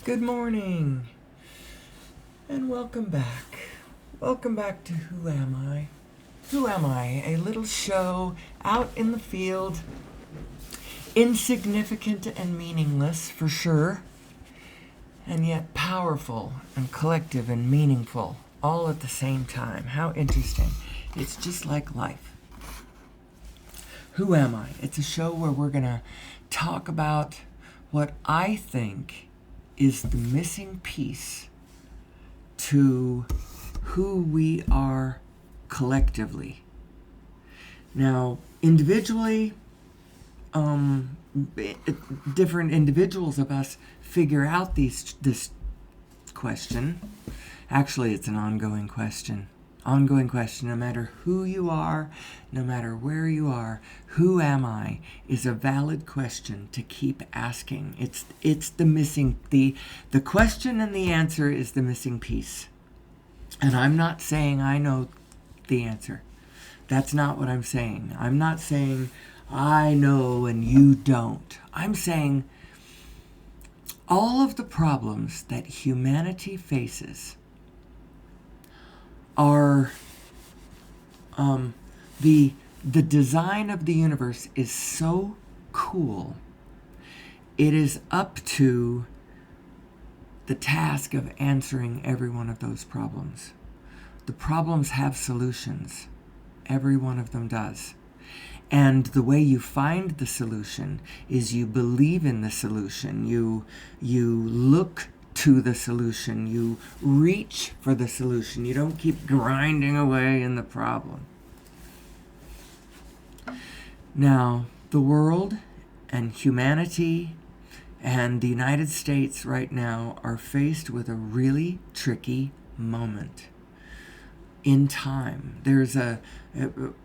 Good morning, and welcome back. Welcome back to Who Am I? Who Am I? A little show out in the field, insignificant and meaningless for sure, and yet powerful and collective and meaningful all at the same time. How interesting. It's just like life. Who Am I? It's a show where we're going to talk about what I think is the missing piece to who we are collectively. Now, individually, different individuals of us figure out this question. Actually, it's an ongoing question. No matter who you are, no matter where you are, who am I is a valid question to keep asking. It's the missing, the question and the answer is the missing piece. And I'm not saying I know the answer. That's not what I'm saying. I'm not saying I know and you don't. I'm saying all of the problems that humanity faces are the design of the universe is so cool. It is up to the task of answering every one of those problems. The problems have solutions. Every one of them does. And the way you find the solution is you believe in the solution. You look to the solution. You reach for the solution. You don't keep grinding away in the problem. Now, the world and humanity and the United States right now are faced with a really tricky moment in time. There's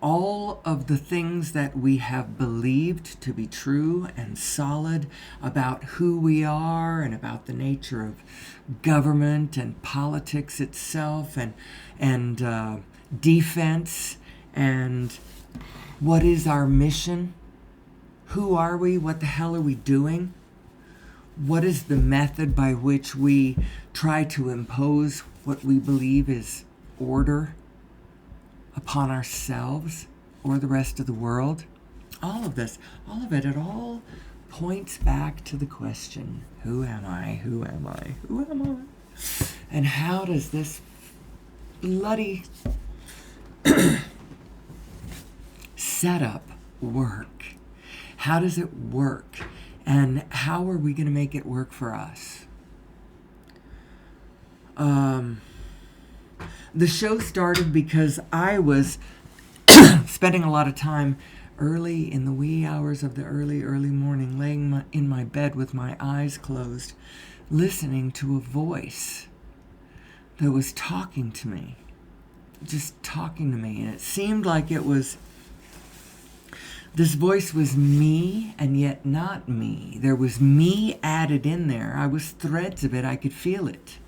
all of the things that we have believed to be true and solid about who we are and about the nature of government and politics itself and defense and what is our mission? Who are we? What the hell are we doing? What is the method by which we try to impose what we believe is order upon ourselves or the rest of the world? All of this, all of it, it all points back to the question, who am I? Who am I? Who am I? And how does this bloody setup work? How does it work? And how are we going to make it work for us? The show started because I was spending a lot of time early in the wee hours of the early morning, laying in my bed with my eyes closed, listening to a voice that was talking to me, just talking to me. And it seemed like this voice was me and yet not me. There was me added in there. I was threads of it. I could feel it.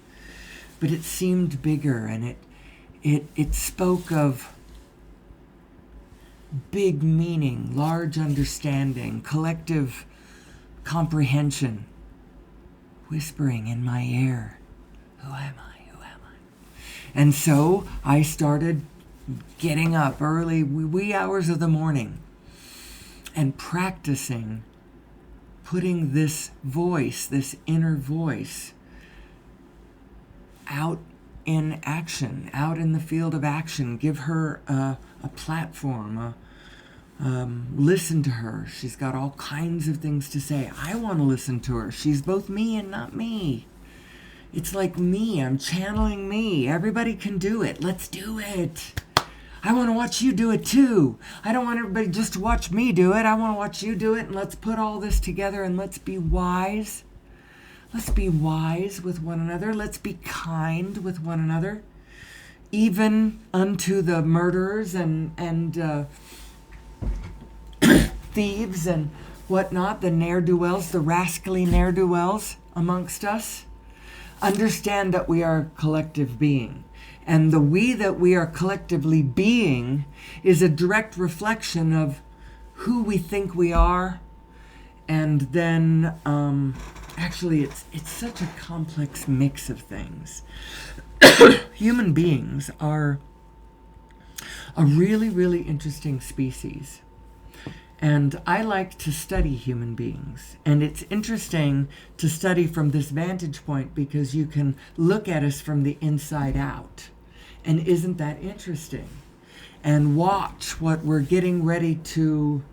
But it seemed bigger, and it spoke of big meaning, large understanding, collective comprehension, whispering in my ear, who am I? Who am I? And so I started getting up early, wee hours of the morning, and practicing putting this voice, this inner voice, out in action, out in the field of action. Give her a platform, listen to her. She's got all kinds of things to say. I want to listen to her. She's both me and not me. It's like me. I'm channeling me. Everybody can do it. Let's do it. I want to watch you do it too. I don't want everybody just to watch me do it. I want to watch you do it, and let's put all this together and let's be wise. Let's be wise with one another. Let's be kind with one another, even unto the murderers and thieves and whatnot, the ne'er-do-wells, the rascally ne'er-do-wells amongst us. Understand that we are a collective being. And the we that we are collectively being is a direct reflection of who we think we are, and then Actually, it's such a complex mix of things. Human beings are a really, really interesting species. And I like to study human beings. And it's interesting to study from this vantage point because you can look at us from the inside out. And isn't that interesting? And watch what we're getting ready to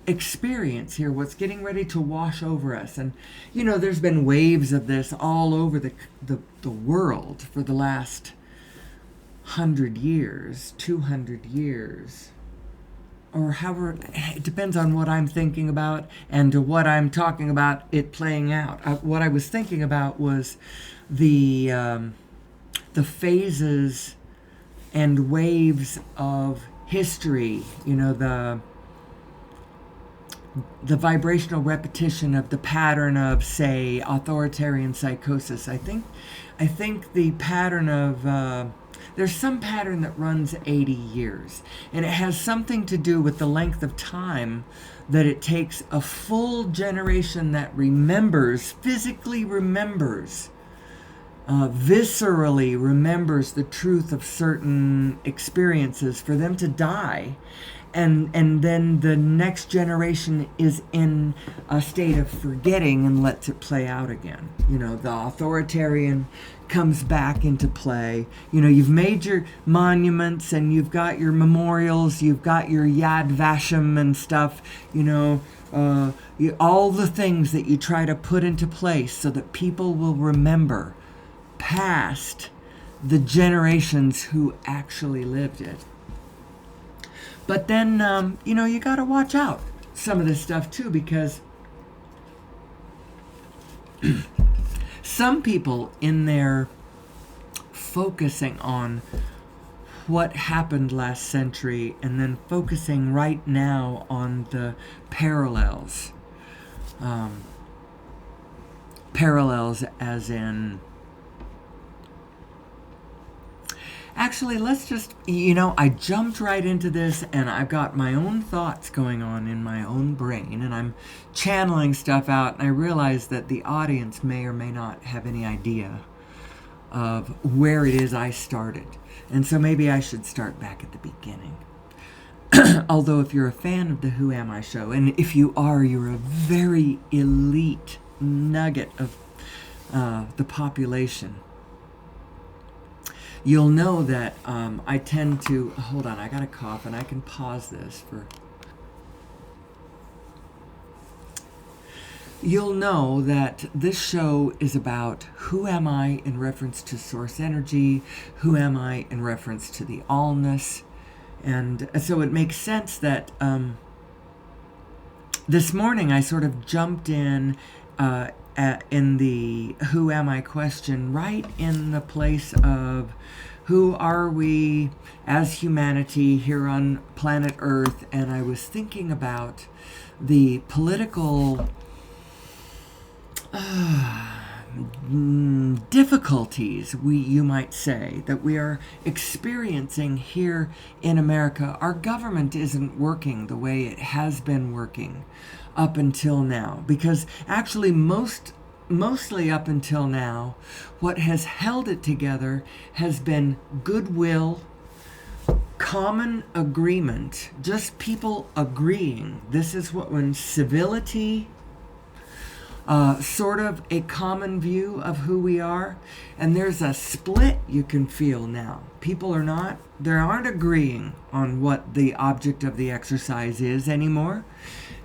experience here, what's getting ready to wash over us. And, there's been waves of this all over the world for the last 100 years, 200 years, or however. It depends on what I'm thinking about and to what I'm talking about it playing out. What I was thinking about was the phases and waves of history, the vibrational repetition of the pattern of, say, authoritarian psychosis. I think the pattern of there's some pattern that runs 80 years, and it has something to do with the length of time that it takes a full generation that remembers, physically remembers, viscerally remembers the truth of certain experiences for them to die. And then the next generation is in a state of forgetting and lets it play out again. The authoritarian comes back into play. You've made your monuments and you've got your memorials, you've got your Yad Vashem and stuff, all the things that you try to put into place so that people will remember past the generations who actually lived it. But then, you got to watch out some of this stuff too, because some people in their focusing on what happened last century and then focusing right now on the parallels. Parallels as in... Actually, let's just, I jumped right into this and I've got my own thoughts going on in my own brain and I'm channeling stuff out, and I realize that the audience may or may not have any idea of where it is I started. And so maybe I should start back at the beginning. Although if you're a fan of the Who Am I show, and if you are, you're a very elite nugget of the population. You'll know that I tend to... Hold on, I got a cough, and I can pause this for... You'll know that this show is about who am I in reference to source energy, who am I in reference to the allness, and so it makes sense that this morning I sort of jumped in the who am I question right in the place of who are we as humanity here on planet Earth, and I was thinking about the political difficulties, you might say, that we are experiencing here in America. Our government isn't working the way it has been working up until now, because actually mostly up until now, what has held it together has been goodwill, common agreement, just people agreeing. This is when civility, sort of a common view of who we are, and there's a split you can feel now. People aren't agreeing on what the object of the exercise is anymore.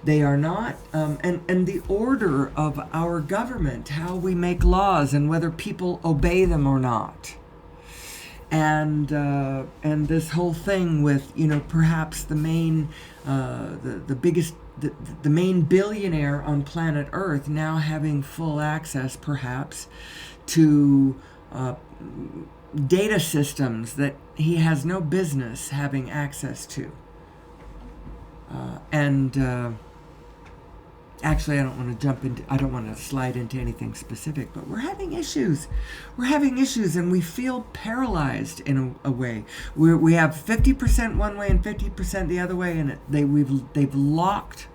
They are not, and the order of our government, how we make laws and whether people obey them or not. And this whole thing with, perhaps the main, the biggest, the main billionaire on planet Earth now having full access, perhaps, to data systems that he has no business having access to. Actually, I don't want to slide into anything specific, but we're having issues. We're having issues, and we feel paralyzed in a way. We have 50% one way and 50% the other way, and they've locked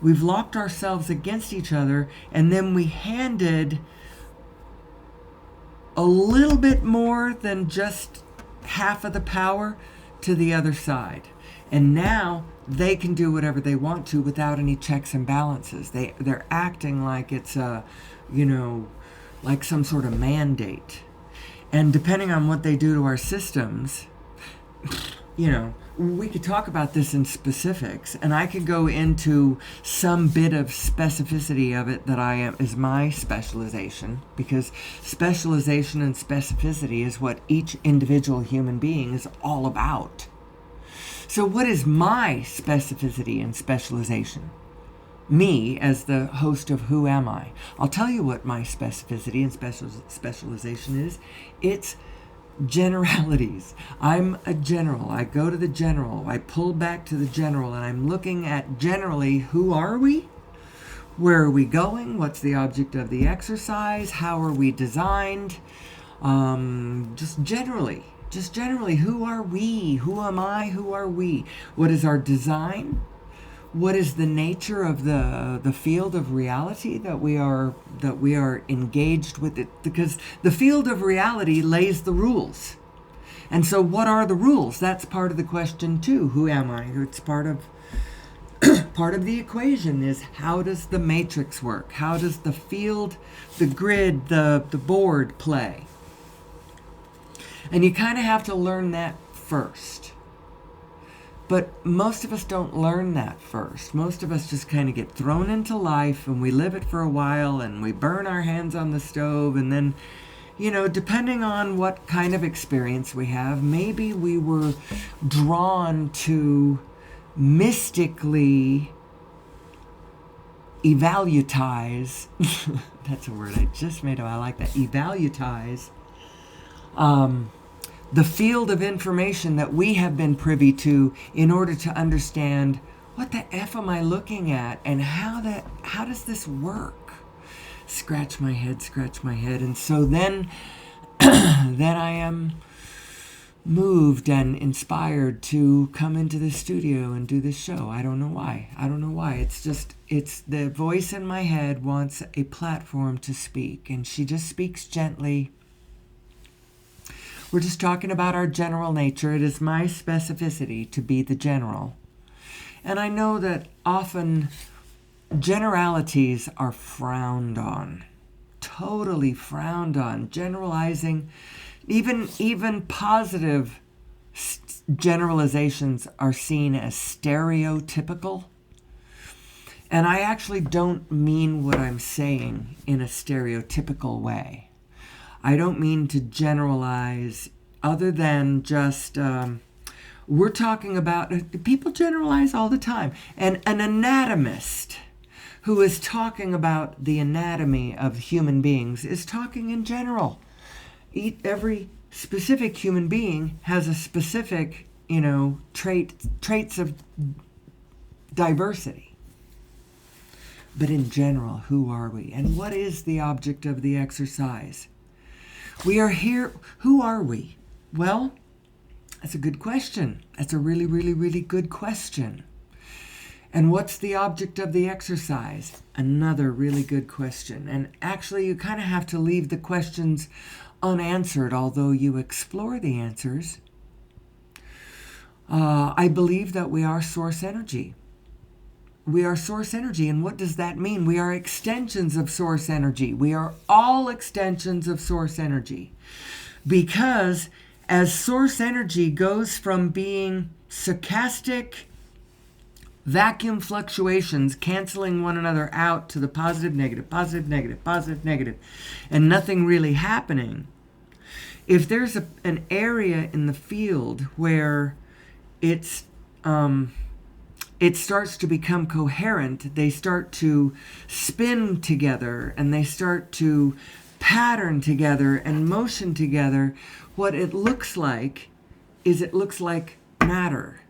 We've locked ourselves against each other, and then we handed a little bit more than just half of the power to the other side. And now they can do whatever they want to without any checks and balances. They're acting like it's like some sort of mandate. And depending on what they do to our systems, we could talk about this in specifics, and I could go into some bit of specificity of it that is my specialization, because specialization and specificity is what each individual human being is all about. So what is my specificity and specialization? Me, as the host of Who Am I? I'll tell you what my specificity and specialization is. It's generalities. I'm a general. I go to the general. I pull back to the general, and I'm looking at generally, who are we? Where are we going? What's the object of the exercise? How are we designed? Just generally, who are we? Who am I? Who are we? What is our design? What is the nature of the field of reality that we are engaged with it? Because the field of reality lays the rules. And so what are the rules? That's part of the question too. Who am I? It's part of the equation is, how does the matrix work? How does the field, the grid, the board play? And you kind of have to learn that first. But most of us don't learn that first. Most of us just kind of get thrown into life, and we live it for a while, and we burn our hands on the stove, and then, depending on what kind of experience we have, maybe we were drawn to mystically evaluatize. That's a word I just made up. I like that. Evaluatize. The field of information that we have been privy to in order to understand, what the F am I looking at, and how does this work? Scratch my head. And so then I am moved and inspired to come into the studio and do this show. I don't know why. It's the voice in my head wants a platform to speak, and she just speaks gently. We're just talking about our general nature. It is my specificity to be the general. And I know that often generalities are frowned on. Totally frowned on. Generalizing, even positive generalizations are seen as stereotypical. And I actually don't mean what I'm saying in a stereotypical way. I don't mean to generalize other than just, we're talking about, people generalize all the time. And an anatomist who is talking about the anatomy of human beings is talking in general. Every specific human being has a specific, traits of diversity. But in general, who are we? And what is the object of the exercise? We are here. Who are we? Well, that's a good question. That's a really, really, really good question. And what's the object of the exercise? Another really good question. And actually, you kind of have to leave the questions unanswered, although you explore the answers. I believe that we are source energy. We are source energy. And what does that mean? We are extensions of source energy. We are all extensions of source energy. Because as source energy goes from being stochastic vacuum fluctuations canceling one another out to the positive, negative, positive, negative, positive, negative, and nothing really happening, if there's an area in the field where it starts to become coherent, they start to spin together, and they start to pattern together and motion together, what it looks like is matter.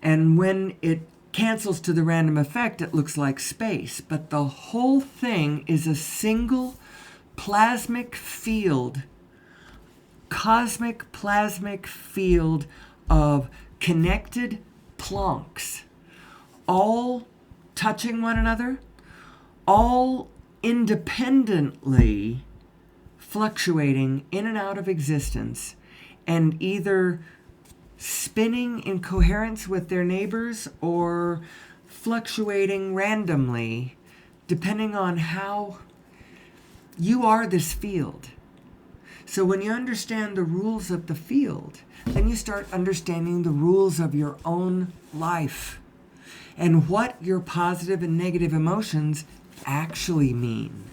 And when it cancels to the random effect, it looks like space. But the whole thing is a single plasmic field, cosmic plasmic field of connected plonks, all touching one another, all independently fluctuating in and out of existence and either spinning in coherence with their neighbors or fluctuating randomly depending on how you are this field. So when you understand the rules of the field, then you start understanding the rules of your own life and what your positive and negative emotions actually mean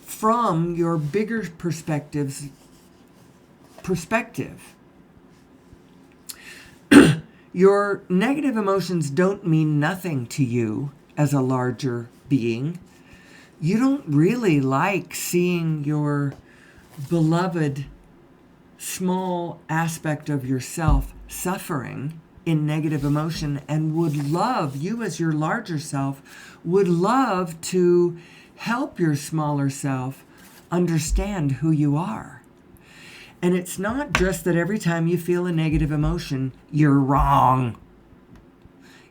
from your bigger perspective. Your negative emotions don't mean nothing to you as a larger being. You don't really like seeing your beloved small aspect of yourself suffering in negative emotion, and would love, you as your larger self, would love to help your smaller self understand who you are. And it's not just that every time you feel a negative emotion, you're wrong.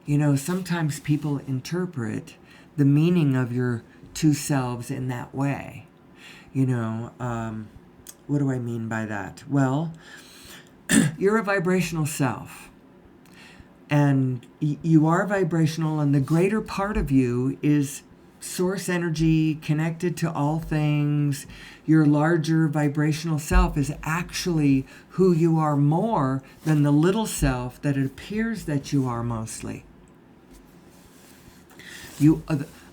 You know, sometimes people interpret the meaning of your two selves in that way. You know, what do I mean by that? Well, you're a vibrational self. And you are vibrational, and the greater part of you is source energy connected to all things. Your larger vibrational self is actually who you are more than the little self that it appears that you are mostly.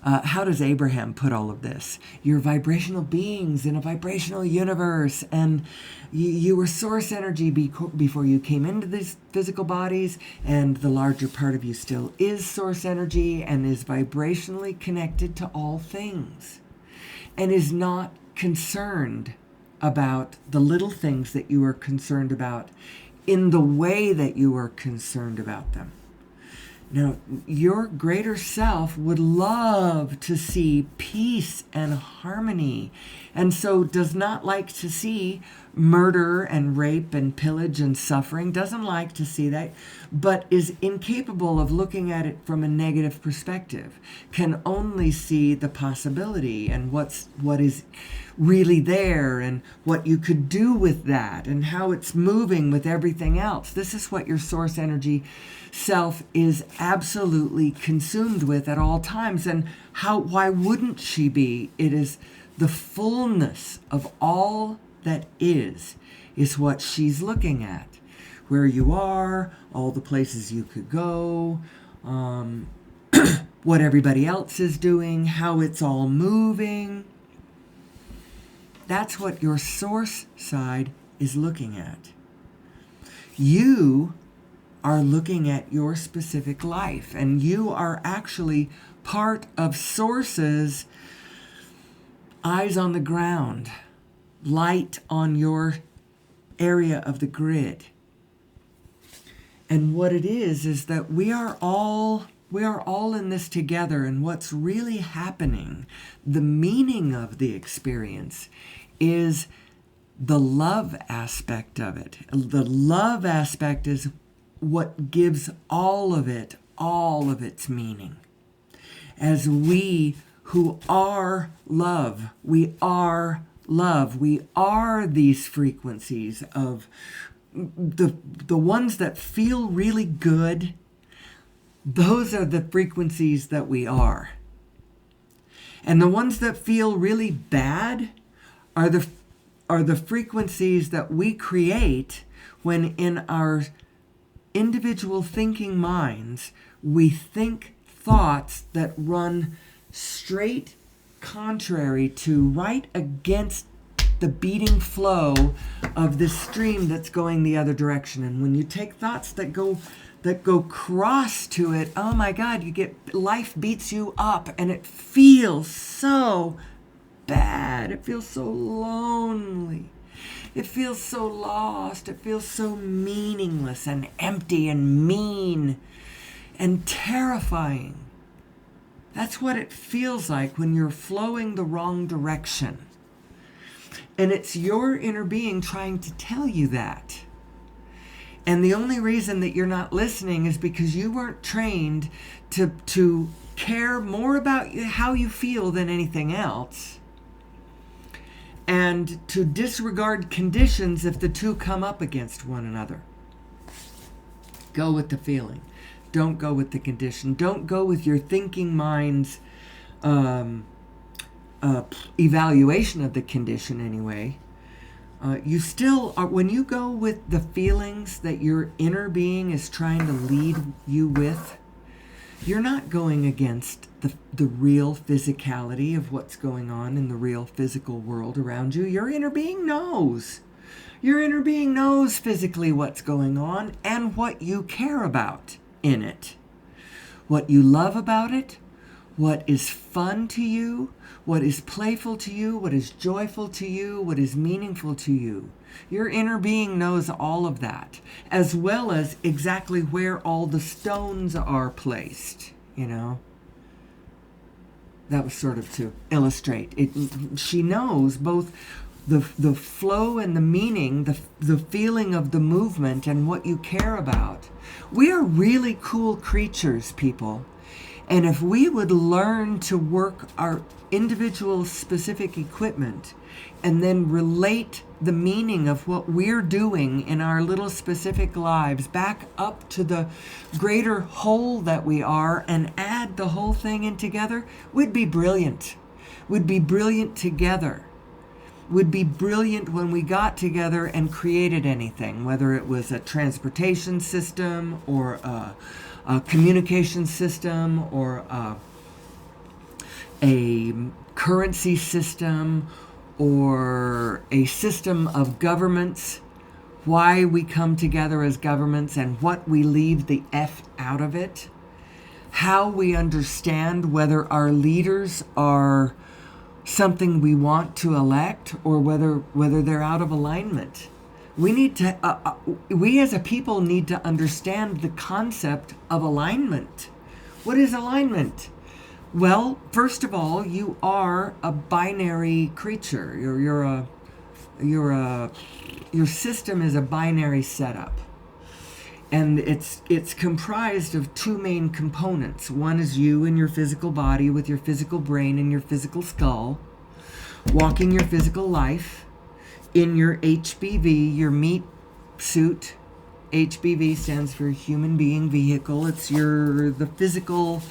How does Abraham put all of this? You're vibrational beings in a vibrational universe, and you were source energy before you came into these physical bodies, and the larger part of you still is source energy and is vibrationally connected to all things and is not concerned about the little things that you are concerned about in the way that you are concerned about them. Now, your greater self would love to see peace and harmony, and so does not like to see murder and rape and pillage and suffering, doesn't like to see that, but is incapable of looking at it from a negative perspective, can only see the possibility and what is really there and what you could do with that and how it's moving with everything else. This is what your source energy self is absolutely consumed with at all times. And why wouldn't she be? It is the fullness of all that is what she's looking at. Where you are, all the places you could go, what everybody else is doing, how it's all moving. That's what your source side is looking at. You are looking at your specific life, and you are actually part of source's eyes on the ground, light on your area of the grid. And what it is that we are all in this together, and what's really happening, the meaning of the experience, is the love aspect of it. The love aspect is what gives all of its meaning. As we who are love, we are these frequencies of the ones that feel really good. Those are the frequencies that we are. And the ones that feel really bad are the frequencies that we create when in our individual thinking minds we think thoughts that run straight contrary to, right against the beating flow of this stream that's going the other direction. And when you take thoughts that go cross to it, oh my God, life beats you up, and it feels so bad. It feels so lonely. It feels so lost. It feels so meaningless and empty and mean and terrifying. That's what it feels like when you're flowing the wrong direction. And it's your inner being trying to tell you that. And the only reason that you're not listening is because you weren't trained to care more about how you feel than anything else, and to disregard conditions if the two come up against one another. Go with the feeling. Don't go with the condition. Don't go with your thinking mind's evaluation of the condition anyway. You still are, when you go with the feelings that your inner being is trying to lead you with, you're not going against the real physicality of what's going on in the real physical world around you. Your inner being knows. Your inner being knows physically what's going on and what you care about in it. What you love about it, what is fun to you, what is playful to you, what is joyful to you, what is meaningful to you. Your inner being knows all of that, as well as exactly where all the stones are placed, you know. That was sort of to illustrate. She knows both the flow and the meaning, the feeling of the movement and what you care about. We are really cool creatures, people. And if we would learn to work our individual specific equipment and then relate the meaning of what we're doing in our little specific lives back up to the greater whole that we are and add the whole thing in together, we'd be brilliant. We'd be brilliant together. Would be brilliant when we got together and created anything, whether it was a transportation system or a communication system or a currency system or a system of governments, why we come together as governments and what we leave the F out of it, how we understand whether our leaders are something we want to elect or whether they're out of alignment. We need to, we as a people need to understand the concept of alignment. What is alignment? Well, first of all, you are a binary creature. Your system is a binary setup. And it's comprised of two main components. One is you and your physical body with your physical brain and your physical skull, walking your physical life in your HBV, your meat suit. HBV stands for human being vehicle. It's the physical,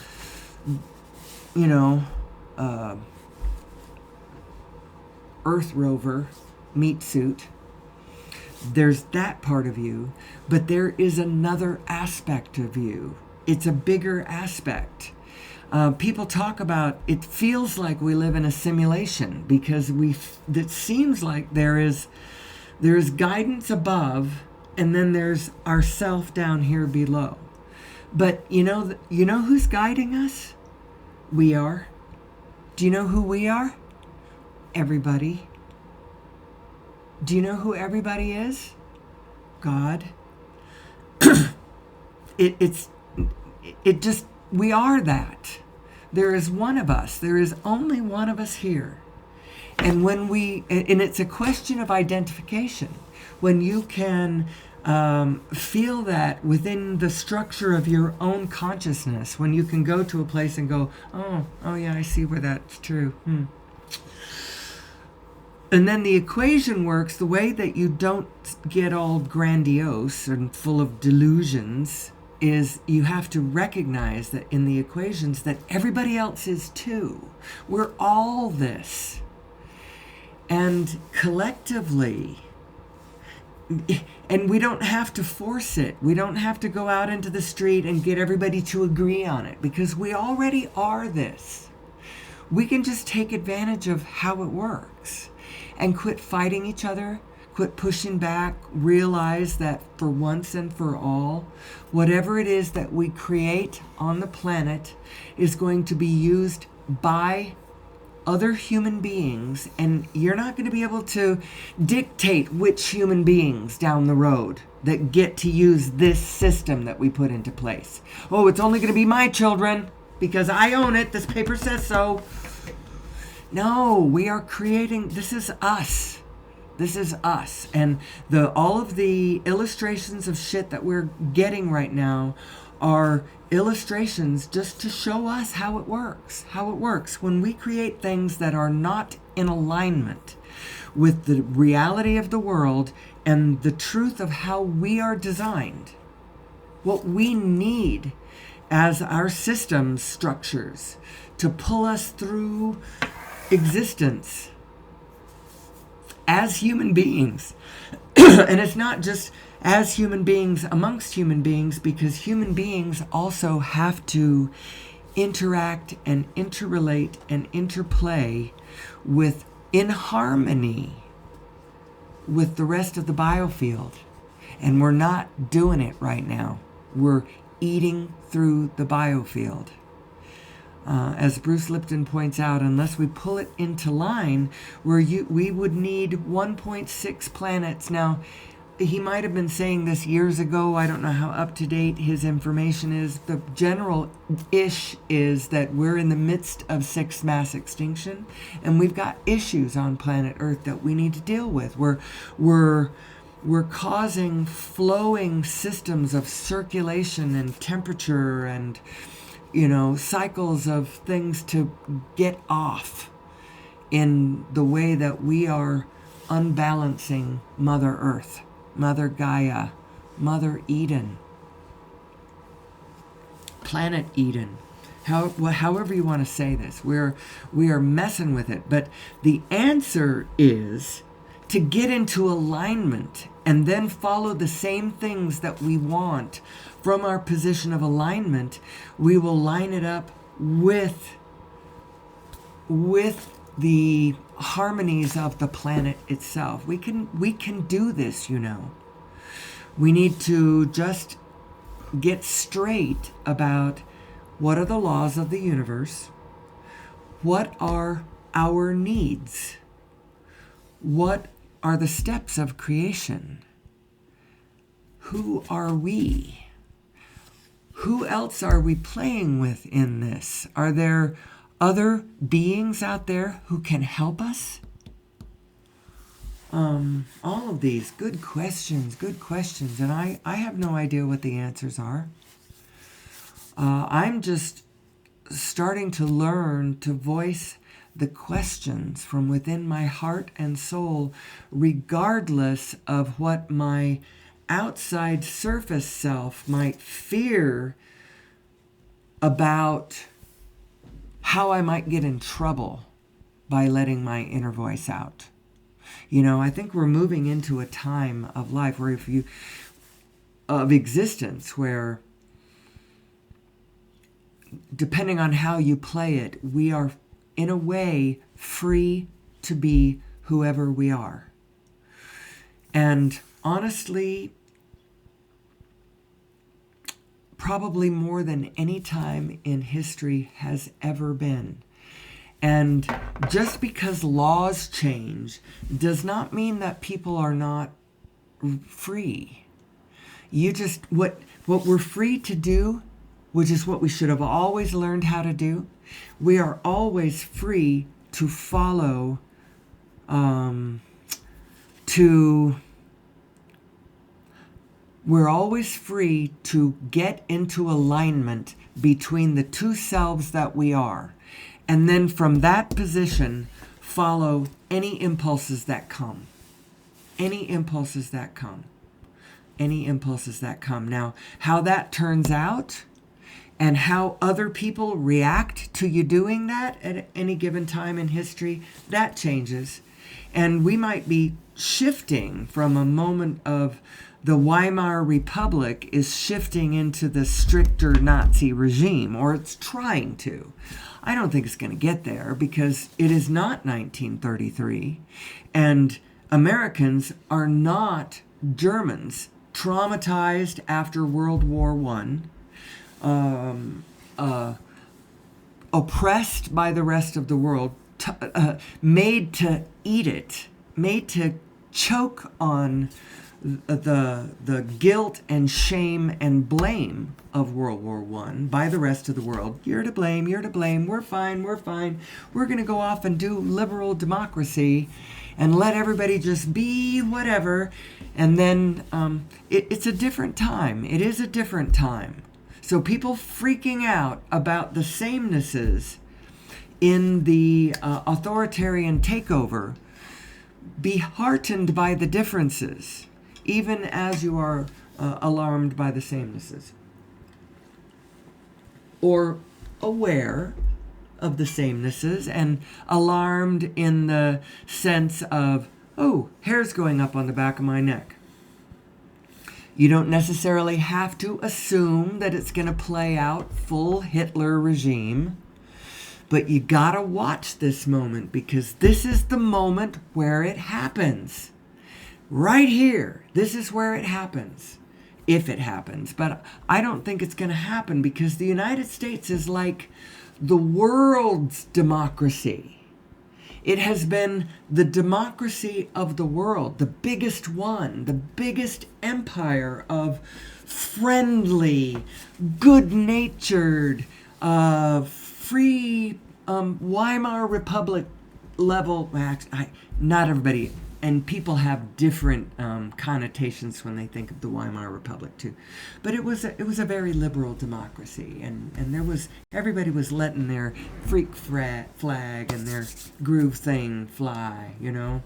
Earth rover meat suit. There's that part of you, but there is another aspect of you. It's a bigger aspect. People talk about, it feels like we live in a simulation because it seems like there is guidance above and then there's ourself down here below. But you know who's guiding us? We are. Do you know who we are? Everybody. Do you know who everybody is? God. We are that. There is one of us. There is only one of us here. And it's a question of identification. When you can feel that within the structure of your own consciousness, when you can go to a place and go, oh yeah, I see where that's true. And then the equation works the way that you don't get all grandiose and full of delusions is you have to recognize that in the equations that everybody else is too. We're all this. And collectively, and we don't have to force it. We don't have to go out into the street and get everybody to agree on it because we already are this. We can just take advantage of how it works. And quit fighting each other, quit pushing back, realize that for once and for all, whatever it is that we create on the planet is going to be used by other human beings, and you're not going to be able to dictate which human beings down the road that get to use this system that we put into place. Oh, it's only going to be my children because I own it. This paper says so. No, we are creating, this is us. This is us. And all of the illustrations of shit that we're getting right now are illustrations just to show us how it works. When we create things that are not in alignment with the reality of the world and the truth of how we are designed, what we need as our system structures to pull us through existence as human beings. And it's not just as human beings amongst human beings, because human beings also have to interact and interrelate and interplay with, in harmony with the rest of the biofield. And we're not doing it right now. We're eating through the biofield. As Bruce Lipton points out, unless we pull it into line, we would need 1.6 planets. Now, he might have been saying this years ago. I don't know how up to date his information is. The general-ish is that we're in the midst of 6th mass extinction, and we've got issues on planet Earth that we need to deal with. We're causing flowing systems of circulation and temperature and, cycles of things to get off in the way that we are unbalancing Mother Earth, Mother Gaia, Mother Eden, Planet Eden. However you want to say this, we are messing with it. But the answer is to get into alignment and then follow the same things that we want from our position of alignment. We will line it up with the harmonies of the planet itself. We can do this, We need to just get straight about what are the laws of the universe, what are our needs, what are the steps of creation, who are we? Who else are we playing with in this? Are there other beings out there who can help us? All of these good questions, and I have no idea what the answers are. I'm just starting to learn to voice the questions from within my heart and soul, regardless of what my outside surface self might fear about how I might get in trouble by letting my inner voice out. I think we're moving into a time of life of existence where, depending on how you play it, we are in a way free to be whoever we are. And honestly, probably more than any time in history has ever been. And just because laws change does not mean that people are not free. What we're free to do, which is what we should have always learned how to do, we are always free to follow, we're always free to get into alignment between the two selves that we are. And then from that position, follow any impulses that come. Now, how that turns out and how other people react to you doing that at any given time in history, that changes. And we might be shifting from a moment of the Weimar Republic is shifting into the stricter Nazi regime, or it's trying to. I don't think it's going to get there because it is not 1933, and Americans are not Germans traumatized after World War I, oppressed by the rest of the world, made to eat it, made to choke on the guilt and shame and blame of World War I by the rest of the world. You're to blame, we're fine, we're going to go off and do liberal democracy and let everybody just be whatever. And then it's a different time. It is a different time. So people freaking out about the samenesses in the authoritarian takeover, be heartened by the differences, even as you are alarmed by the samenesses. Or aware of the samenesses and alarmed in the sense of, oh, hair's going up on the back of my neck. You don't necessarily have to assume that it's going to play out full Hitler regime, but you gotta watch this moment, because this is the moment where it happens. Right here, this is where it happens, if it happens. But I don't think it's going to happen, because the United States is like the world's democracy. It has been the democracy of the world, the biggest one, the biggest empire of friendly, good-natured, free Weimar Republic level. Not everybody, and people have different connotations when they think of the Weimar Republic too. But it was a very liberal democracy, and there was, everybody was letting their freak flag and their groove thing fly, you know.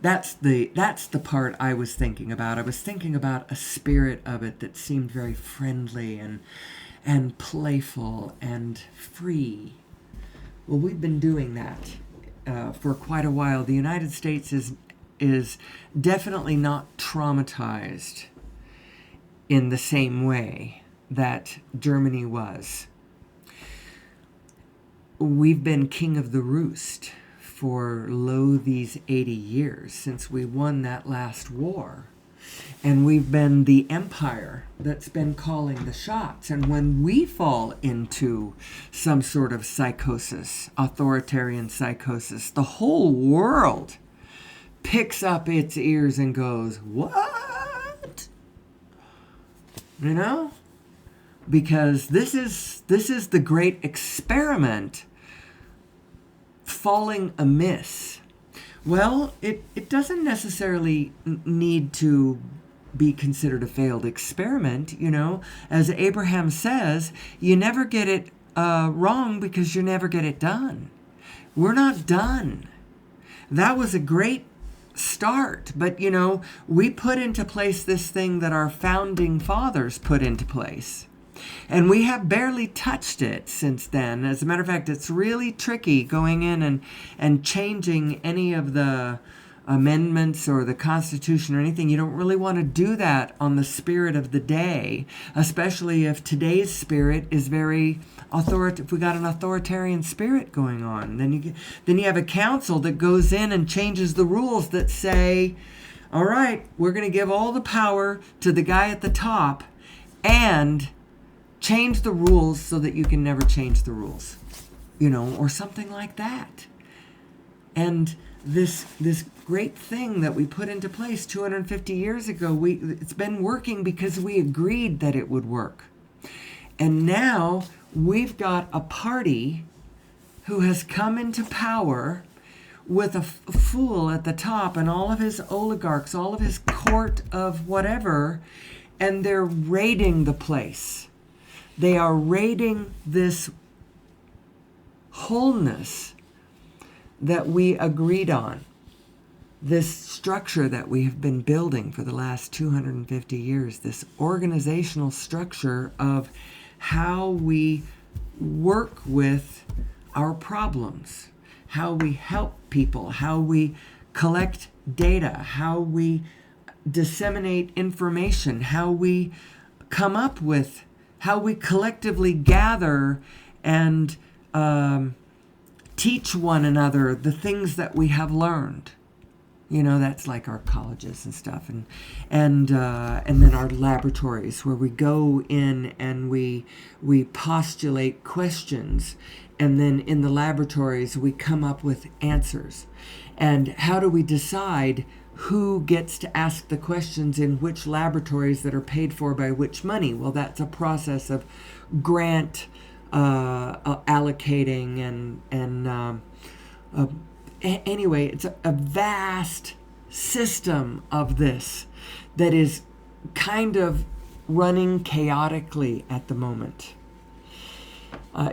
That's the part I was thinking about. I was thinking about a spirit of it that seemed very friendly and playful and free. Well, we've been doing that for quite a while. The United States is definitely not traumatized in the same way that Germany was. We've been king of the roost for these 80 years since we won that last war. And we've been the empire that's been calling the shots. And when we fall into some sort of psychosis, authoritarian psychosis, the whole world picks up its ears and goes, what? You know? Because this is the great experiment falling amiss. Well, it doesn't necessarily need to be considered a failed experiment, you know. As Abraham says, you never get it wrong because you never get it done. We're not done. That was a great start, but, you know, we put into place this thing that our founding fathers put into place. And we have barely touched it since then. As a matter of fact, it's really tricky going in and changing any of the amendments or the Constitution or anything. You don't really want to do that on the spirit of the day, especially if today's spirit is very authoritative. If we got an authoritarian spirit going on, then you have a council that goes in and changes the rules that say, all right, we're going to give all the power to the guy at the top and change the rules so that you can never change the rules, you know, or something like that. And this great thing that we put into place 250 years ago, it's been working because we agreed that it would work. And now we've got a party who has come into power with a fool at the top and all of his oligarchs, all of his court of whatever, and they're raiding the place. They are raiding this wholeness that we agreed on, this structure that we have been building for the last 250 years, this organizational structure of how we work with our problems, how we help people, how we collect data, how we disseminate information, how we come up with, how we collectively gather and teach one another the things that we have learned. You know, that's like our colleges and stuff, and then our laboratories where we go in and we postulate questions, and then in the laboratories we come up with answers. And how do we decide who gets to ask the questions in which laboratories that are paid for by which money? Well, that's a process of grant allocating and anyway, it's a vast system of this that is kind of running chaotically at the moment.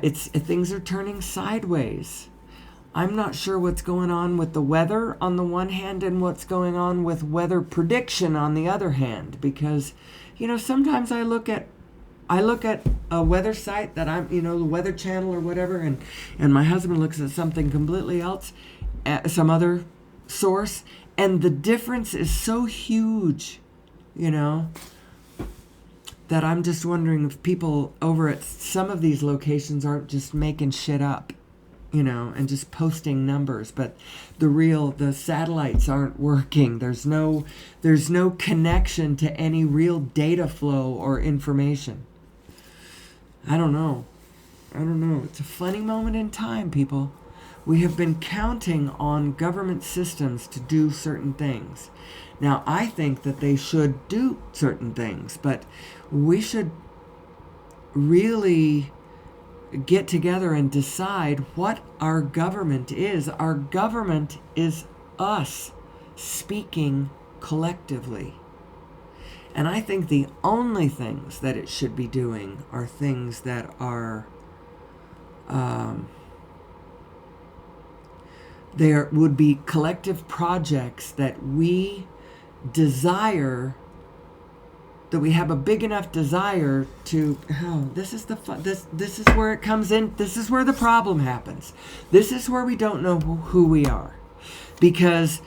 Things are turning sideways. I'm not sure what's going on with the weather on the one hand and what's going on with weather prediction on the other hand, because sometimes I look at a weather site that I'm, the Weather Channel or whatever, and my husband looks at something completely else, some other source, and the difference is so huge, that I'm just wondering if people over at some of these locations aren't just making shit up, and just posting numbers, but the satellites aren't working. There's no connection to any real data flow or information. I don't know. It's a funny moment in time, people. We have been counting on government systems to do certain things. Now, I think that they should do certain things, but we should really get together and decide what our government is. Our government is us speaking collectively. And I think the only things that it should be doing are things that are there would be collective projects that we desire, that we have a big enough desire to. This is where it comes in. This is where the problem happens. This is where we don't know who we are, because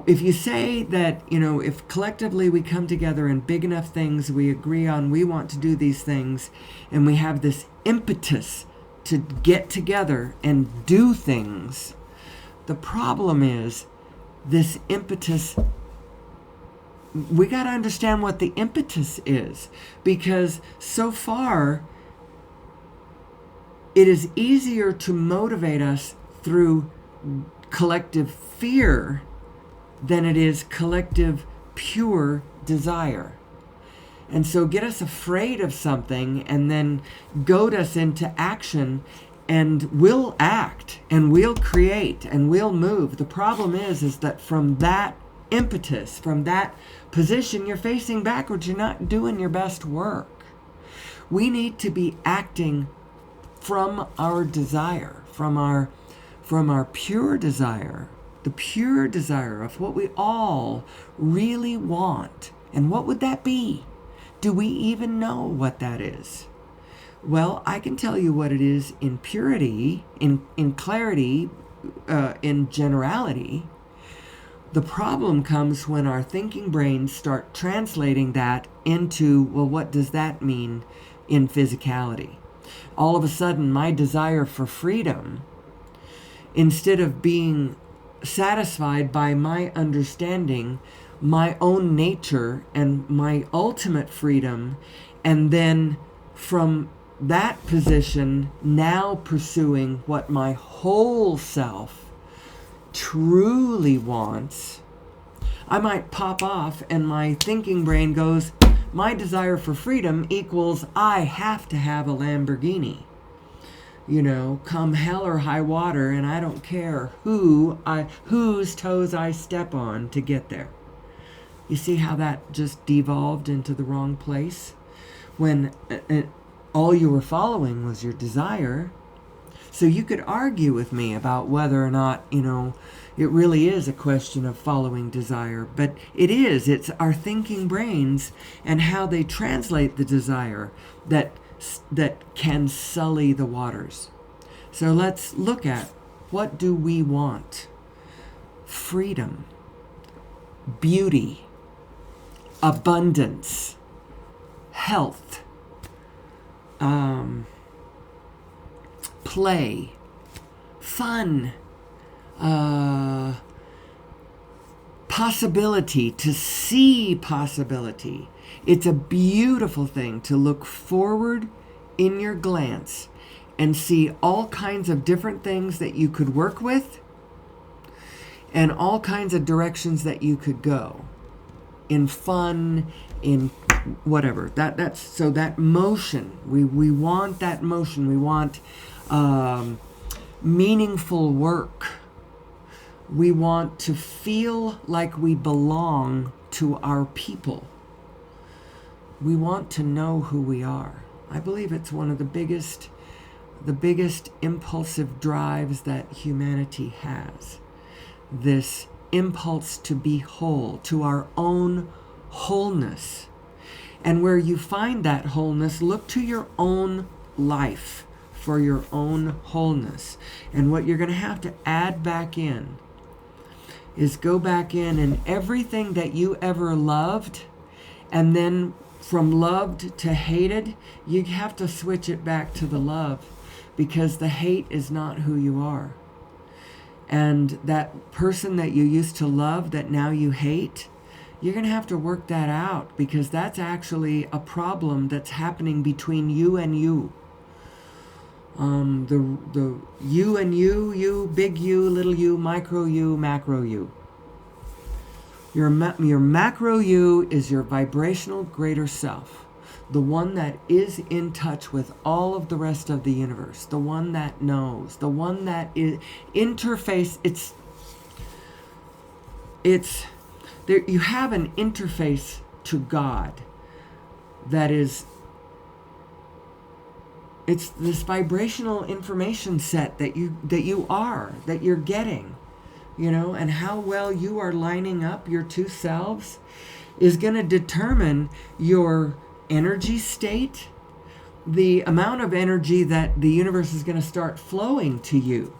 if you say that, if collectively we come together in big enough things, we agree on, we want to do these things, and we have this impetus to get together and do things, the problem is this impetus. We got to understand what the impetus is, because so far it is easier to motivate us through collective fear than it is collective pure desire. And so get us afraid of something and then goad us into action, and we'll act and we'll create and we'll move. The problem is that from that impetus, from that position, you're facing backwards. You're not doing your best work. We need to be acting from our desire, from our pure desire, the pure desire of what we all really want. And what would that be? Do we even know what that is? Well, I can tell you what it is in purity, in clarity, in generality. The problem comes when our thinking brains start translating that into, well, what does that mean in physicality? All of a sudden, my desire for freedom, instead of being satisfied by my understanding my own nature and my ultimate freedom, and then from that position now pursuing what my whole self truly wants, I might pop off and my thinking brain goes, my desire for freedom equals I have to have a Lamborghini. Come hell or high water, and I don't care whose toes I step on to get there. You see how that just devolved into the wrong place? When all you were following was your desire. So you could argue with me about whether or not, it really is a question of following desire. But it is. It's our thinking brains and how they translate the desire that can sully the waters. So let's look at, what do we want? Freedom, beauty, abundance, health, play, fun, possibility, to see possibility. It's a beautiful thing to look forward in your glance and see all kinds of different things that you could work with and all kinds of directions that you could go in fun, in whatever. That's so that motion. We want that motion. We want meaningful work. We want to feel like we belong to our people. we want to know who we are. I believe it's one of the biggest impulsive drives that humanity has. This impulse to be whole, to our own wholeness. And where you find that wholeness, look to your own life for your own wholeness. And what you're going to have to add back in is go back in and everything that you ever loved, and then from loved to hated, you have to switch it back to the love, because the hate is not who you are. And that person that you used to love that now you hate, you're going to have to work that out, because that's actually a problem that's happening between you and you. The you and you, big you, little you, micro you, macro you. Your macro you is your vibrational greater self, the one that is in touch with all of the rest of the universe, the one that knows, the one that is interface. It's there. You have an interface to God that is. It's this vibrational information set that you're getting, and how well you are lining up your two selves is going to determine your energy state, the amount of energy that the universe is going to start flowing to you.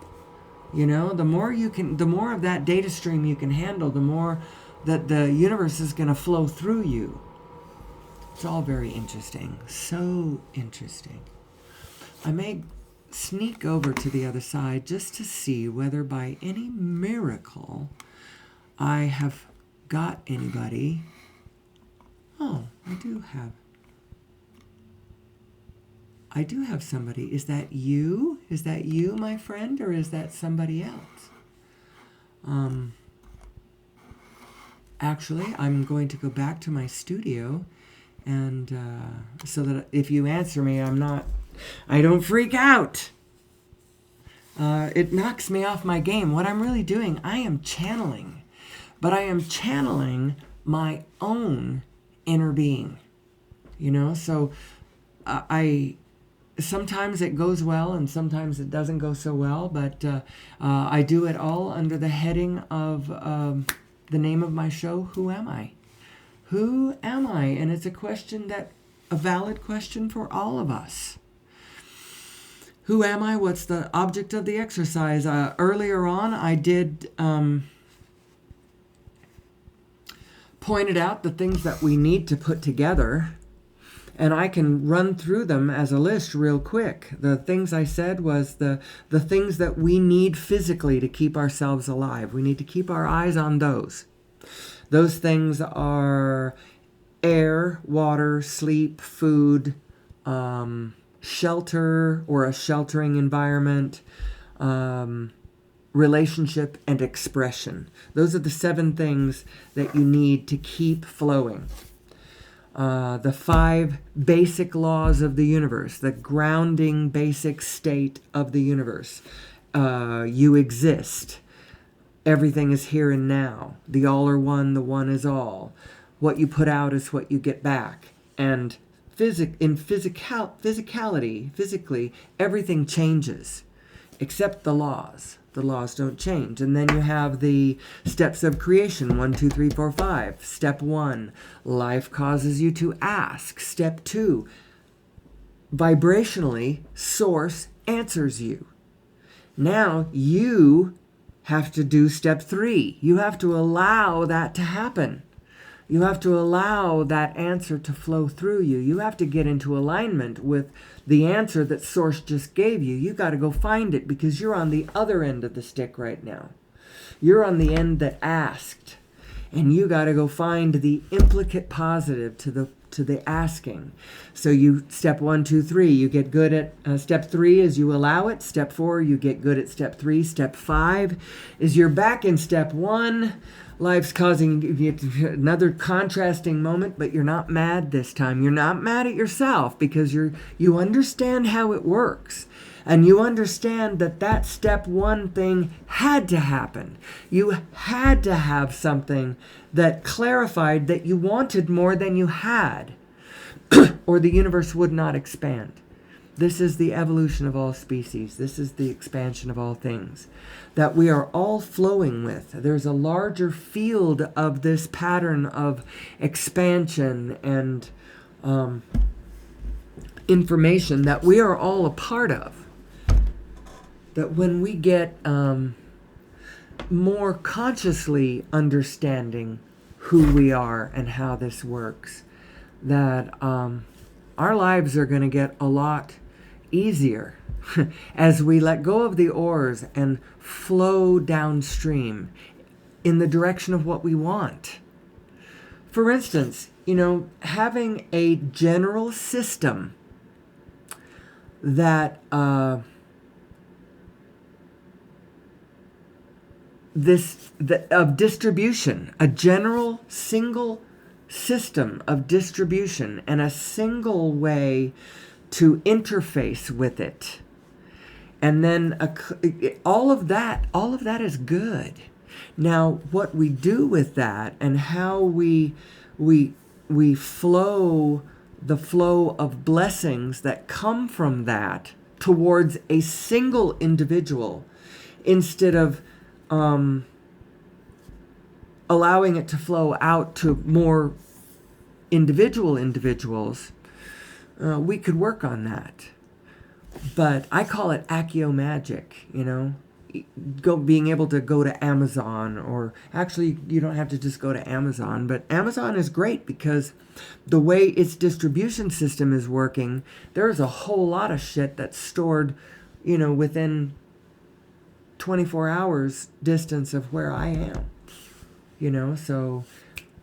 The more of that data stream you can handle, the more that the universe is going to flow through you. It's all very interesting. So interesting. I may sneak over to the other side just to see whether by any miracle I have got anybody. Oh, I do have somebody. Is that you? Is that you, my friend, or is that somebody else? Actually, I'm going to go back to my studio, and so that if you answer me, I don't freak out. It knocks me off my game. What I'm really doing, I am channeling. But I am channeling my own inner being. So I sometimes it goes well and sometimes it doesn't go so well. But I do it all under the heading of the name of my show, Who Am I? Who am I? And it's a valid question for all of us. Who am I? What's the object of the exercise? Earlier on, I did pointed out the things that we need to put together, and I can run through them as a list real quick. The things I said was the things that we need physically to keep ourselves alive. We need to keep our eyes on those. Those things are air, water, sleep, food, shelter or a sheltering environment, relationship, and expression. Those are the 7 things that you need to keep flowing. The 5 basic laws of the universe, the grounding basic state of the universe. You exist. Everything is here and now. The all are one, the one is all. What you put out is what you get back. And physically, everything changes, except the laws. The laws don't change. And then you have the steps of creation, 1, 2, 3, 4, 5. Step 1, life causes you to ask. Step 2, vibrationally, source answers you. Now you have to do step 3. You have to allow that to happen. You have to allow that answer to flow through you. You have to get into alignment with the answer that Source just gave you. You got to go find it, because you're on the other end of the stick right now. You're on the end that asked, and you got to go find the implicate positive to the asking. So you step 1, 2, 3. You get good at step 3 is you allow it. Step 4, you get good at step 3. Step 5 is you're back in step 1. Life's causing another contrasting moment, but you're not mad this time. You're not mad at yourself, because you understand how it works. And you understand that step 1 thing had to happen. You had to have something that clarified that you wanted more than you had. or the universe would not expand. This is the evolution of all species. This is the expansion of all things that we are all flowing with. There's a larger field of this pattern of expansion and information that we are all a part of. That when we get more consciously understanding who we are and how this works, that our lives are going to get a lot easier as we let go of the oars and flow downstream in the direction of what we want. For instance, having a general system that of distribution, a general single system of distribution and a single way to interface with it. And then all of that is good. Now, what we do with that and how we flow the flow of blessings that come from that towards a single individual instead of allowing it to flow out to more individuals, we could work on that. But I call it Accio magic, being able to go to Amazon, or actually you don't have to just go to Amazon, but Amazon is great because the way its distribution system is working, there's a whole lot of shit that's stored, within 24 hours distance of where I am, so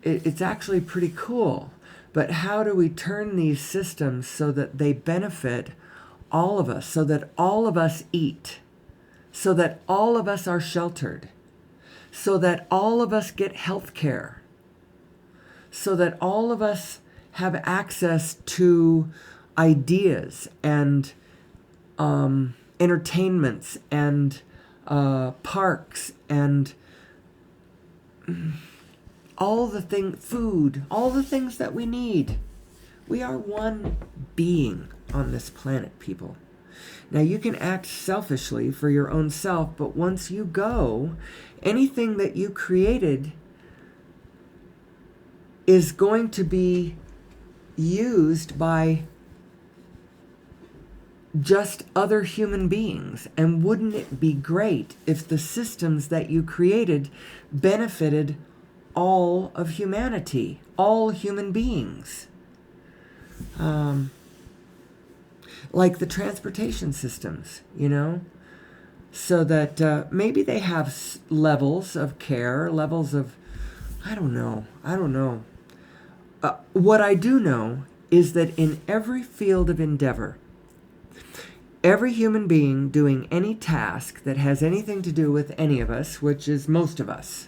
it's actually pretty cool. But how do we turn these systems so that they benefit all of us, so that all of us eat, so that all of us are sheltered, so that all of us get health care, so that all of us have access to ideas and entertainments and parks and food, all the things that we need. We are one being on this planet, people. Now, you can act selfishly for your own self, but once you go, anything that you created is going to be used by just other human beings. And wouldn't it be great if the systems that you created benefited all of humanity, all human beings? Like the transportation systems, so that maybe they have levels of care, levels of, I don't know. What I do know is that in every field of endeavor, every human being doing any task that has anything to do with any of us, which is most of us,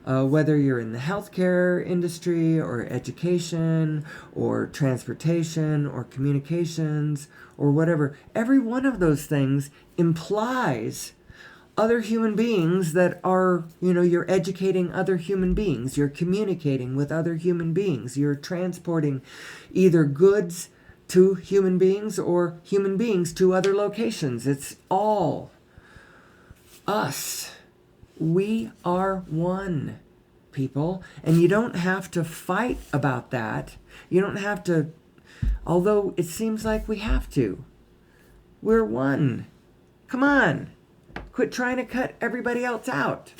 whether you're in the healthcare industry or education or transportation or communications or whatever, every one of those things implies other human beings that are, you're educating other human beings, you're communicating with other human beings, you're transporting either goods to human beings or human beings to other locations. It's all us. We are one, people. And you don't have to fight about that. You don't have to, although it seems like we have to. We're one. Come on. Quit trying to cut everybody else out.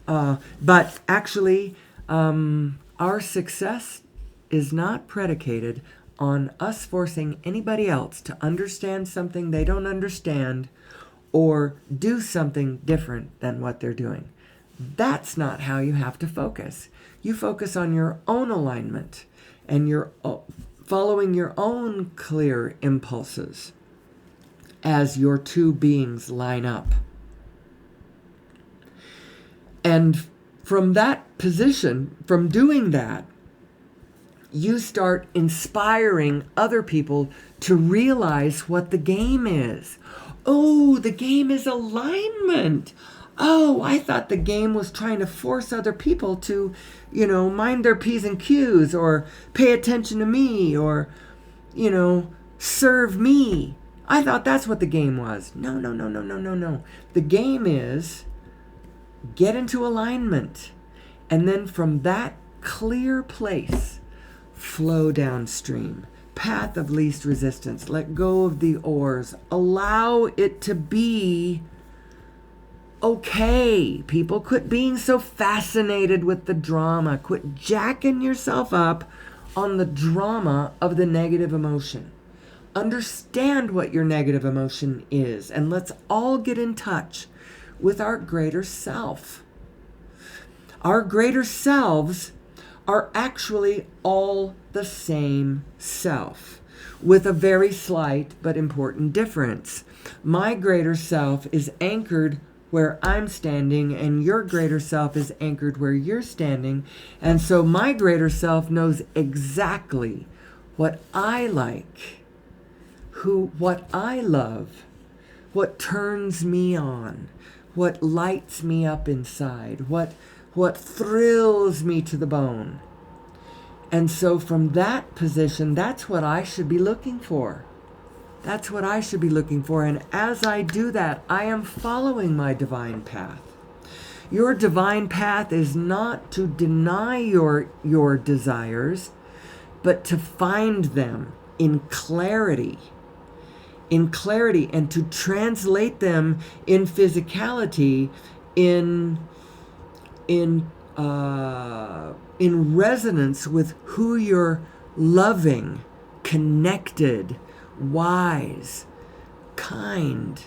But actually, our success is not predicated on us forcing anybody else to understand something they don't understand or do something different than what they're doing. That's not how you have to focus. You focus on your own alignment and you're following your own clear impulses as your two beings line up. And from that position, from doing that, you start inspiring other people to realize what the game is. Oh, the game is alignment. Oh, I thought the game was trying to force other people to, mind their P's and Q's, or pay attention to me, or, serve me. I thought that's what the game was. No, no, no, no, no, no, no. The game is get into alignment. And then from that clear place, flow downstream. Path of least resistance. Let go of the oars. Allow it to be okay. People, quit being so fascinated with the drama. Quit jacking yourself up on the drama of the negative emotion. Understand what your negative emotion is, and let's all get in touch with our greater self. Our greater selves are actually all the same self, with a very slight but important difference. My greater self is anchored where I'm standing, and your greater self is anchored where you're standing. And so my greater self knows exactly what I like, what I love, what turns me on, what lights me up inside, what thrills me to the bone. And so from that position, that's what I should be looking for. That's what I should be looking for. And as I do that, I am following my divine path. Your divine path is not to deny your desires, but to find them in clarity. In clarity, and to translate them in physicality, in resonance with who you're loving, connected, wise, kind,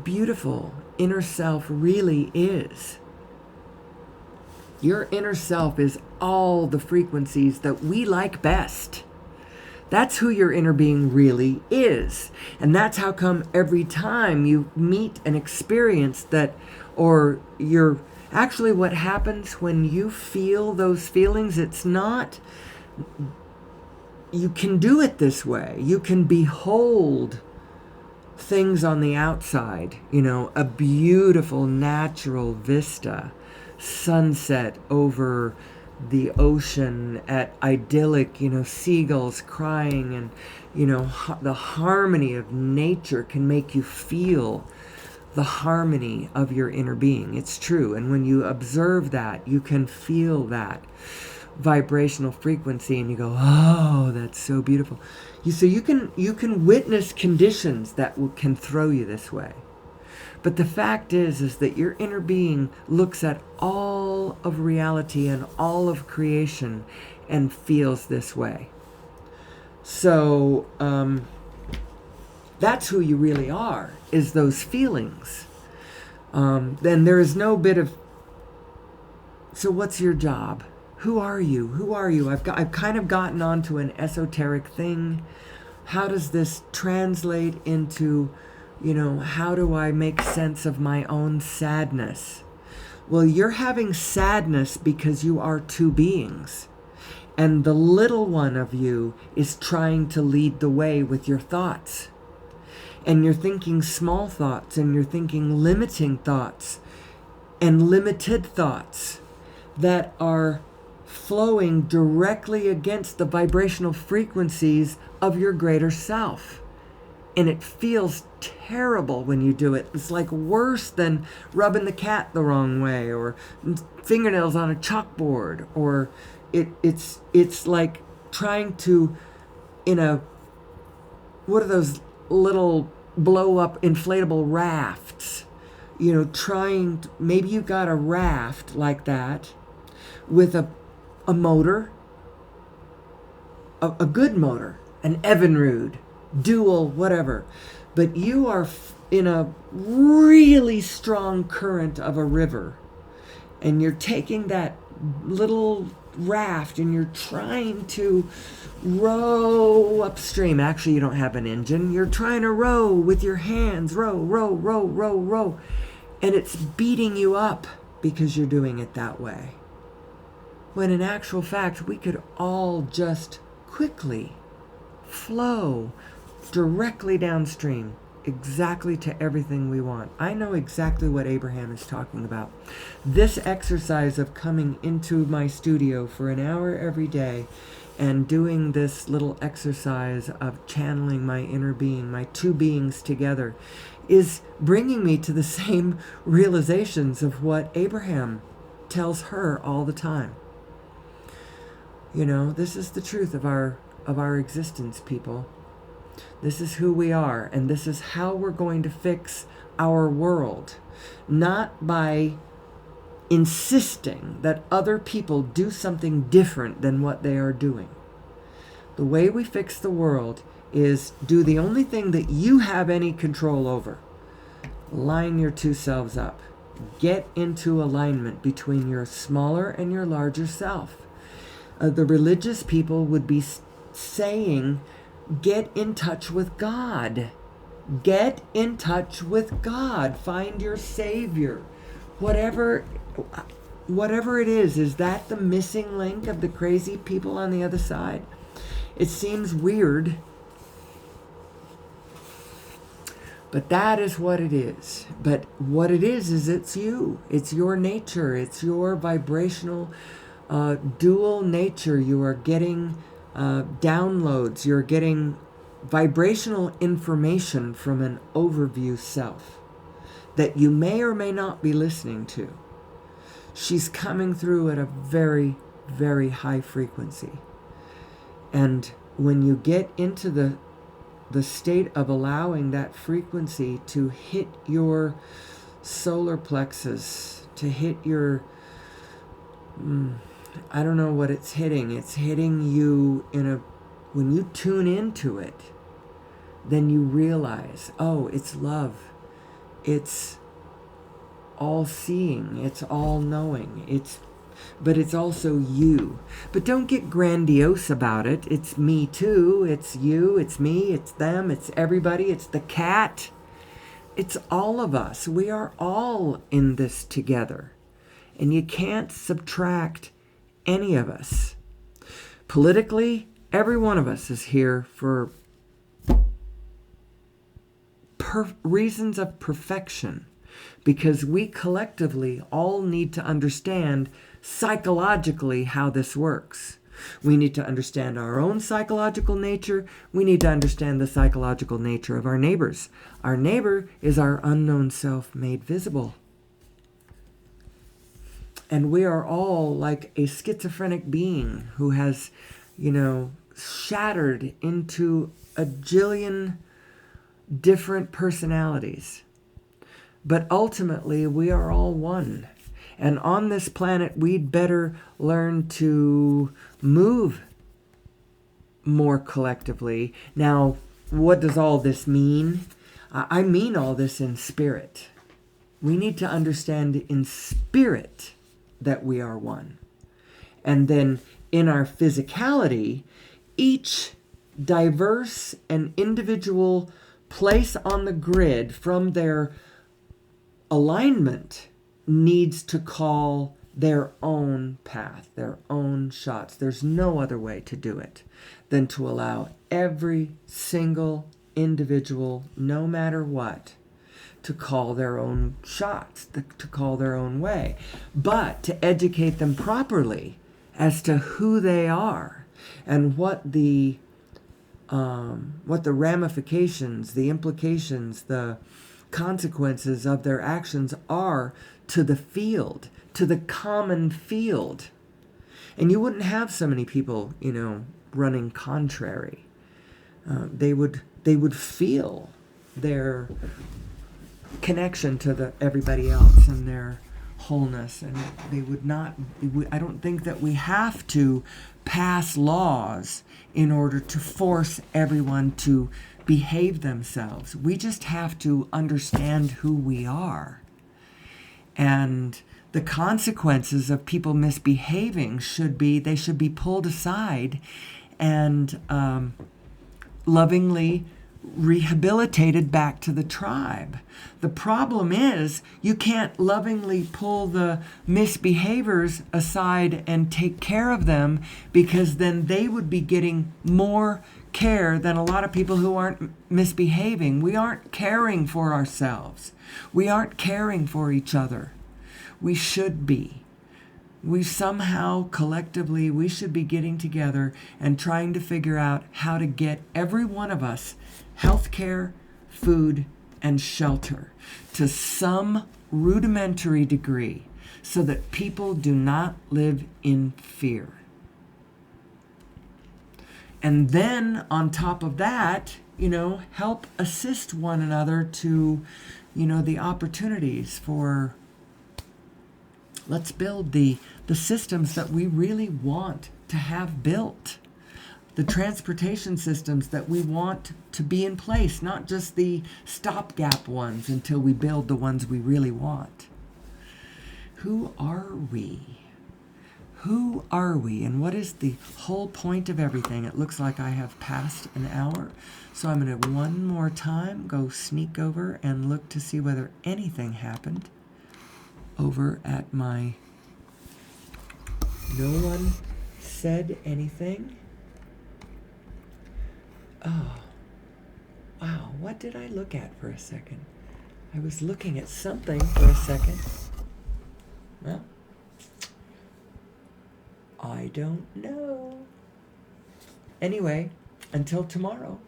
beautiful inner self really is. Your inner self is all the frequencies that we like best. That's who your inner being really is. And that's how come every time you meet an experience that, or you're actually, what happens when you feel those feelings, it's not, you can do it this way. You can behold things on the outside, a beautiful natural vista, sunset over the ocean at idyllic, seagulls crying, and, the harmony of nature can make you feel the harmony of your inner being. It's true. And when you observe that, you can feel that vibrational frequency, and you go, oh, that's so beautiful. So you can witness conditions that can throw you this way. But the fact is that your inner being looks at all of reality and all of creation and feels this way. So that's who you really are, is those feelings. Then there is no bit of, so what's your job? Who are you? Who are you? I've kind of gotten onto an esoteric thing. How does this translate into, how do I make sense of my own sadness? Well, you're having sadness because you are two beings. And the little one of you is trying to lead the way with your thoughts. And you're thinking small thoughts, and you're thinking limiting thoughts, and limited thoughts that are flowing directly against the vibrational frequencies of your greater self. And it feels terrible when you do it. It's like worse than rubbing the cat the wrong way, or fingernails on a chalkboard, or it's like trying to, what are those little blow up inflatable rafts? Maybe you got a raft like that with a motor, a good motor, an Evinrude, dual, whatever. But you are in a really strong current of a river, and you're taking that little raft and you're trying to row upstream. Actually, you don't have an engine. You're trying to row with your hands. Row, row, row, row, row. And it's beating you up because you're doing it that way. When in actual fact, we could all just quickly flow directly downstream exactly to everything we want. I know exactly what Abraham is talking about. This exercise of coming into my studio for an hour every day and doing this little exercise of channeling my inner being, my two beings together, is bringing me to the same realizations of what Abraham tells her all the time. You know, this is the truth of our existence, people. This is who we are, and this is how we're going to fix our world. Not by insisting that other people do something different than what they are doing. The way we fix the world is do the only thing that you have any control over. Line your two selves up. Get into alignment between your smaller and your larger self. The religious people would be saying, get in touch with God. Get in touch with God. Find your Savior. Whatever it is that the missing link of the crazy people on the other side? It seems weird, but that is what it is. But what it is it's you. It's your nature. It's your vibrational dual nature. You are getting downloads. You're getting vibrational information from an overview self that you may or may not be listening to. She's coming through at a very, very high frequency. And when you get into the state of allowing that frequency to hit your solar plexus, to hit your, I don't know what it's hitting. It's hitting you when you tune into it, then you realize, oh, it's love. It's all seeing. It's all knowing. But it's also you. But don't get grandiose about it. It's me too. It's you. It's me. It's them. It's everybody. It's the cat. It's all of us. We are all in this together. And you can't subtract any of us. Politically, every one of us is here for reasons of perfection. Because we collectively all need to understand psychologically how this works. We need to understand our own psychological nature. We need to understand the psychological nature of our neighbors. Our neighbor is our unknown self made visible. And we are all like a schizophrenic being who has, shattered into a jillion different personalities. But ultimately, we are all one. And on this planet, we'd better learn to move more collectively. Now, what does all this mean? I mean all this in spirit. We need to understand in spirit that we are one. And then in our physicality, each diverse and individual place on the grid from their alignment needs to call their own path, their own shots. There's no other way to do it than to allow every single individual, no matter what, to call their own shots, to call their own way, but to educate them properly as to who they are and what the ramifications, the implications, the consequences of their actions are to the field, to the common field. And you wouldn't have so many people, running contrary. They would feel their connection to everybody else and their wholeness, and they would not. I don't think that we have to pass laws in order to force everyone to behave themselves. We just have to understand who we are. And the consequences of people misbehaving should be pulled aside and lovingly rehabilitated back to the tribe. The problem is you can't lovingly pull the misbehaviors aside and take care of them, because then they would be getting more care than a lot of people who aren't misbehaving. We aren't caring for ourselves. We aren't caring for each other. We should be. We somehow, collectively, we should be getting together and trying to figure out how to get every one of us health care, food, and shelter to some rudimentary degree so that people do not live in fear. And then on top of that, help assist one another to, the opportunities for, let's build the systems that we really want to have built. The transportation systems that we want to be in place, not just the stopgap ones until we build the ones we really want. Who are we? Who are we? And what is the whole point of everything? It looks like I have passed an hour. So I'm going to one more time go sneak over and look to see whether anything happened over at my... No one said anything. Oh, wow, what did I look at for a second? I was looking at something for a second. Well, I don't know. Anyway, until tomorrow,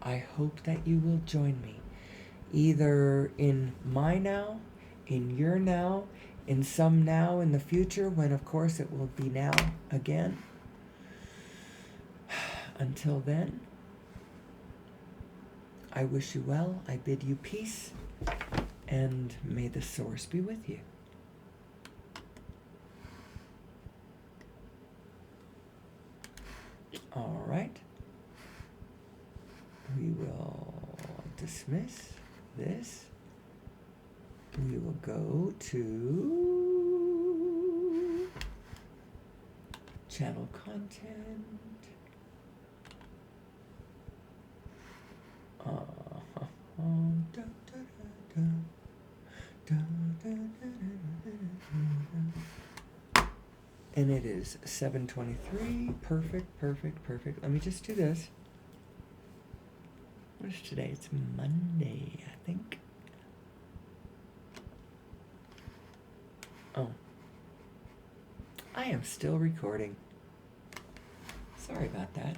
I hope that you will join me, either in my now, in your now, in some now in the future, when of course it will be now again. Until then, I wish you well, I bid you peace, and may the source be with you. All right. We will dismiss this. We will go to channel content. And it is 7:23. Perfect. Let me just do this. What is today? It's Monday, I think. Oh. I am still recording. Sorry about that.